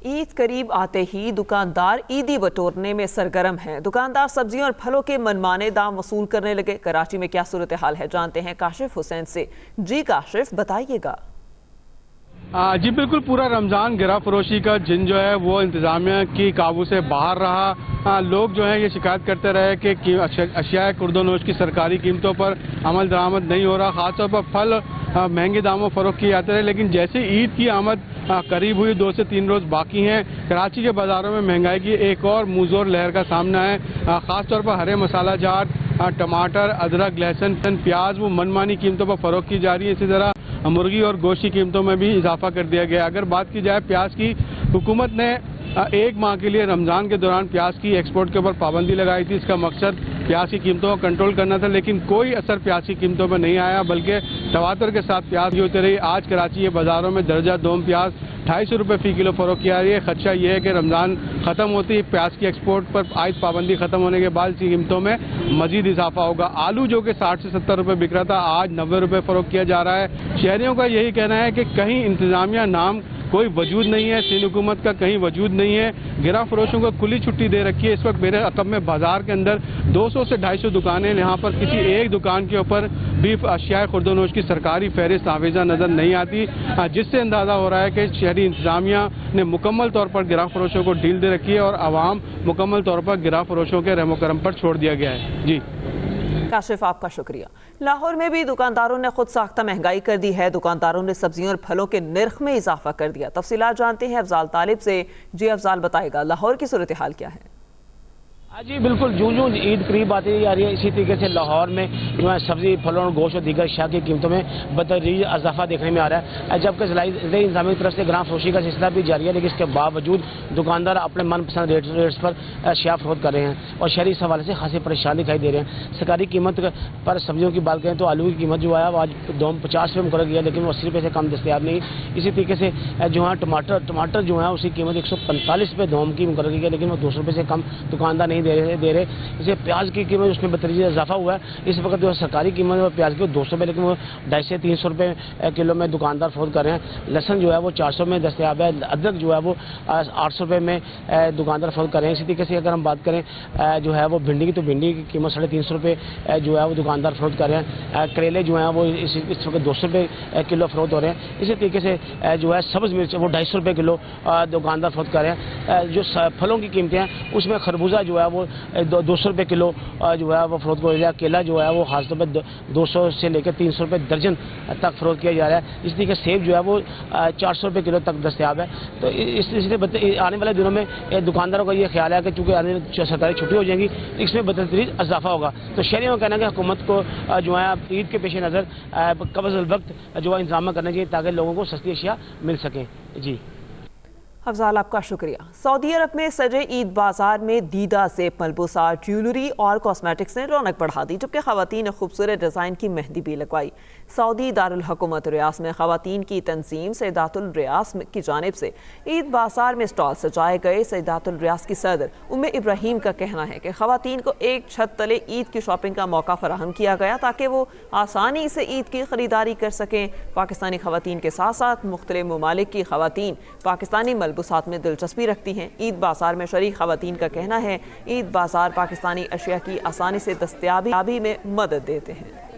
عید قریب آتے ہی دکاندار عیدی بٹورنے میں سرگرم ہیں۔ دکاندار سبزیوں اور پھلوں کے منمانے دام وصول کرنے لگے۔ کراچی میں کیا صورتحال ہے جانتے ہیں کاشف حسین سے۔ جی کاشف، بتائیے گا۔ جی بالکل، پورا رمضان گرہ فروشی کا جن جو ہے وہ انتظامیہ کی قابو سے باہر رہا۔ لوگ جو ہیں یہ شکایت کرتے رہے کہ اشیاء خوردونوش کی سرکاری قیمتوں پر عمل درآمد نہیں ہو رہا، خاص طور پر پھل مہنگے داموں فروخت کیے جاتے رہے۔ لیکن جیسے عید کی آمد قریب ہوئی، 2 سے 3 روز باقی ہیں، کراچی کے بازاروں میں مہنگائی کی ایک اور موزور لہر کا سامنا ہے۔ خاص طور پر ہرے مسالہ جات، ٹماٹر، ادرک، لہسن، پیاز وہ منمانی قیمتوں پر فروخت کی جا رہی ہے۔ اسی طرح مرغی اور گوشت کی قیمتوں میں بھی اضافہ کر دیا گیا۔ اگر بات کی جائے پیاز کی، حکومت نے 1 ماہ کے لیے رمضان کے دوران پیاز کی ایکسپورٹ کے اوپر پابندی لگائی تھی۔ اس کا مقصد پیاز کی قیمتوں کو کنٹرول کرنا تھا، لیکن کوئی اثر پیاز کی قیمتوں پر نہیں آیا، بلکہ تواتر کے ساتھ پیاز کی ہوتی رہی۔ آج کراچی کے بازاروں میں درجہ دوم پیاز 250 روپے فی کلو فروخت کی جا رہی ہے۔ خدشہ یہ ہے کہ رمضان ختم ہوتی ہے، پیاز کی ایکسپورٹ پر عائد پابندی ختم ہونے کے بعد اس کی قیمتوں میں مزید اضافہ ہوگا۔ آلو جو کہ 60 سے 70 روپے بک رہا تھا، آج 90 روپے فروخت کیا جا رہا ہے۔ شہریوں کا یہی کہنا ہے کہ کہیں انتظامیہ نام کوئی وجود نہیں ہے، سندھ حکومت کا کہیں وجود نہیں ہے۔ گرہ فروشوں کو کھلی چھٹی دے رکھی ہے۔ اس وقت میرے عقب میں بازار کے اندر 200 سے 250 دکانیں، یہاں پر کسی ایک دکان کے اوپر بھی اشیاء خوردونوش کی سرکاری فہرست آویزہ نظر نہیں آتی، جس سے اندازہ ہو رہا ہے کہ شہری انتظامیہ نے مکمل طور پر گرہ فروشوں کو ڈھیل دے رکھی ہے اور عوام مکمل طور پر گرہ فروشوں کے رحم و کرم پر چھوڑ دیا گیا ہے۔ جی کاشف، آپ کا شکریہ۔ لاہور میں بھی دکانداروں نے خود ساختہ مہنگائی کر دی ہے۔ دکانداروں نے سبزیوں اور پھلوں کے نرخ میں اضافہ کر دیا۔ تفصیلات جانتے ہیں افضال طالب سے۔ جی افضال، بتائے گا لاہور کی صورتحال کیا ہے؟ جی بالکل، جو عید قریب آتی جا رہی ہے، اسی طریقے سے لاہور میں جو ہے سبزی، پھلوں اور گوشت اور دیگر اشیاء کی قیمتوں میں بتدریج اضافہ دیکھنے میں آ رہا ہے، جبکہ ضلع انتظامیہ کی طرف سے گرہ فروشی کا سلسلہ بھی جاری ہے، لیکن اس کے باوجود دکاندار اپنے من پسند ریٹس پر اشیاء فروخت کر رہے ہیں اور شہری اس حوالے سے خاصی پریشان دکھائی دے رہے ہیں۔ سرکاری قیمت پر سبزیوں کی بات کریں تو آلو کی قیمت جو ہے وہ آج 50 روپے مقرر کیا، لیکن وہ 80 روپے سے کم دستیاب نہیں۔ اسی طریقے سے جو ہے ٹماٹر جو ہے اس کی قیمت 145 روپے دوم کی مقرر کی ہے، لیکن وہ 200 روپے سے کم دکاندار نہیں دے رہے۔ اسے پیاز کی قیمت اس میں بتدریج اضافہ ہوا ہے۔ اس وقت جو سرکاری قیمت ہے پیاز کی 200 روپے، لیکن وہ 250 سے 300 روپے کلو میں دکاندار فروخت کر رہے ہیں۔ لہسن جو ہے وہ 400 میں دستیاب ہے، ادرک جو ہے وہ 800 روپے میں دکاندار فروخت کر رہے ہیں۔ اسی طریقے سے اگر ہم بات کریں جو ہے وہ بھنڈی کی، تو بھنڈی کی قیمت 350 روپے جو ہے وہ دکاندار فروخت کر رہے ہیں۔ کریلے جو ہیں وہ اس وقت 200 روپے کلو فروخت ہو رہے ہیں۔ اسی طریقے سے جو ہے سبز مرچ وہ 250 روپے کلو دکاندار فروخت کر رہے ہیں۔ جو پھلوں کی قیمتیں ہیں اس میں خربوزہ جو ہے وہ 200 روپے کلو جو ہے وہ فروخت ہو رہا ہے۔ کیلا جو ہے وہ خاص طور پہ 200 سے لے کے 300 روپے درجن تک فروخت کیا جا رہا ہے۔ اس طریقے سیب جو ہے وہ 400 روپے کلو تک دستیاب ہے۔ تو اس لیے آنے والے دنوں میں دکانداروں کا یہ خیال ہے کہ چونکہ سرکاری چھٹی ہو جائیں گی، اس میں بتدریج اضافہ ہوگا۔ تو شہریوں کا کہنا ہے کہ حکومت کو جو ہے عید کے پیش نظر قبض الوقت جو ہے انتظام کرنا چاہیے تاکہ لوگوں کو سستی اشیاء مل سکیں۔ جی افضال، آپ کا شکریہ۔ سعودی عرب میں سجے عید بازار میں دیدہ زیب ملبوسات، جیولری اور کاسمیٹکس نے رونق بڑھا دی، جبکہ خواتین نے خوبصورت ڈیزائن کی مہندی بھی لگوائی۔ سعودی دارالحکومت ریاض میں خواتین کی تنظیم سیدات الریاض کی جانب سے عید بازار میں سٹال سجائے گئے۔ سیدات الریاض کی صدر ابراہیم کا کہنا ہے کہ خواتین کو ایک چھت تلے عید کی شاپنگ کا موقع فراہم کیا گیا تاکہ وہ آسانی سے عید کی خریداری کر سکیں۔ پاکستانی خواتین کے ساتھ ساتھ مختلف ممالک کی خواتین پاکستانی ملبوسات میں دلچسپی رکھتی ہیں۔ عید بازار میں شریک خواتین کا کہنا ہے عید بازار پاکستانی اشیاء کی آسانی سے دستیابی میں مدد دیتے ہیں۔